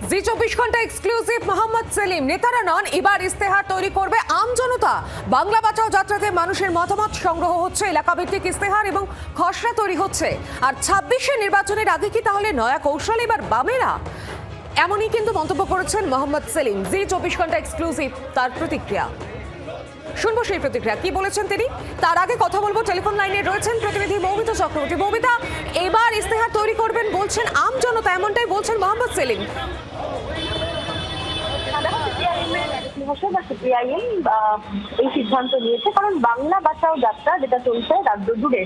জি 24 ঘন্টা এক্সক্লুসিভ মোহাম্মদ সেলিম নেতারা নন, এবার ইস্তেহার তৈরি করবে আম জনতা। বাংলা বাঁচাও যাত্রাতে মানুষের মতামত সংগ্রহ হচ্ছে, এলাকাভিত্তিক ইস্তেহার এবং খসড়া তৈরি হচ্ছে। আর 26-এ নির্বাচনের আগে কি তাহলে নয়া কৌশল এবার বামেরা? এমনই কিন্তু মন্তব্য করেছেন মোহাম্মদ সেলিম। জি 24 ঘন্টা এক্সক্লুসিভ তার প্রতিক্রিয়া, শুনবো সেই প্রতিক্রিয়া, কি বলেছেন তিনি। তার আগে কথা বলবো, টেলিফোন লাইনে রয়েছেন প্রতিনিধি মৌমিতা চক্রবর্তী। মৌমিতা, এবার ইস্তেহার তৈরি করবেন বলছেন আম জনতা, এমনটাই বলছেন মোহাম্মদ সেলিম। এই সিদ্ধান্ত নিয়েছে কারণ বাংলা বাঁচাও যাত্রা যেটা চলছে রাজ্য জুড়ে,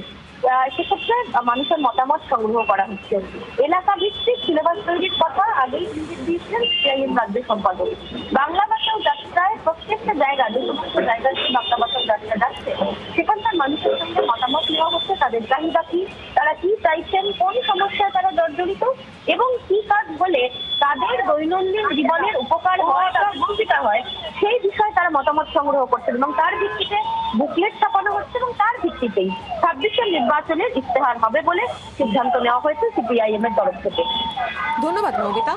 সেক্ষেত্রে মানুষের মতামত সংগ্রহ করা হচ্ছে। এলাকা ভিত্তিক সিলেবাস তৈরির কথা আগেই ইঙ্গিত দিয়েছিলেন সিপিআইএম রাজ্য সম্পাদক। বাংলা বাঁচাও যাত্রায় প্রত্যেকটা জায়গায়, যে সমস্ত জায়গায় বাংলা বাঁচাও যাত্রা যাচ্ছে, সেখানকার মানুষের সঙ্গে মতামত নেওয়া হচ্ছে। তাদের চাহিদা কি, তারা কি চাইছেন, কোন সমস্যায় তারা জর্জরিত এবং কি কাজ হলে তাদের দৈনন্দিন জীবনের উপকার হয় বা উপকৃত হয়, সেই বিষয়ে তারা মতামত সংগ্রহ করছেন এবং তার ভিত্তিতে বুকলেট ছাপানো হচ্ছে এবং তার ভিত্তিতেই 26-এর নির্বাচনের ইস্তেহার হবে বলে সিদ্ধান্ত নেওয়া হয়েছে সিপিআইএম এর তরফ থেকে। ধন্যবাদ মৌমিতা।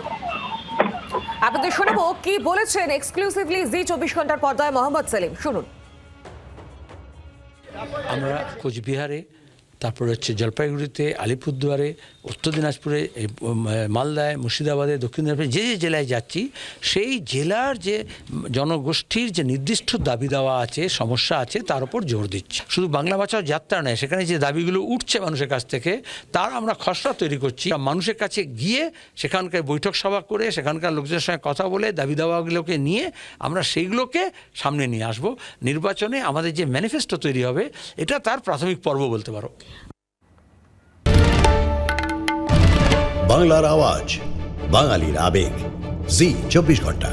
আপনাদের শোনাবো কি বলেছেন এক্সক্লুসিভলি জি 24 ঘন্টার পর্দায় মোহাম্মদ সেলিম, শুনুন। আমরা কোচবিহারে, তারপরে হচ্ছে জলপাইগুড়িতে, আলিপুরদুয়ারে, উত্তর দিনাজপুরে, মালদায়, মুর্শিদাবাদে, দক্ষিণ দিনাজপুরে যে যে জেলায় যাচ্ছি, সেই জেলার যে জনগোষ্ঠীর যে নির্দিষ্ট দাবি দেওয়া আছে, সমস্যা আছে, তার উপর জোর দিচ্ছি। শুধু বাংলা বাঁচাও যাত্রা নয়, সেখানে যে দাবিগুলো উঠছে মানুষের কাছ থেকে, তার আমরা খসড়া তৈরি করছি। মানুষের কাছে গিয়ে সেখানকার বৈঠক সভা করে, সেখানকার লোকজনের সঙ্গে কথা বলে, দাবি দাওয়াগুলোকে নিয়ে আমরা সেইগুলোকে সামনে নিয়ে আসব। নির্বাচনে আমাদের যে ম্যানিফেস্টো তৈরি হবে, এটা তার প্রাথমিক পর্ব বলতে পারো। বাংলার আওয়াজ, বাঙালির আবেগ, জি 24 ঘন্টা।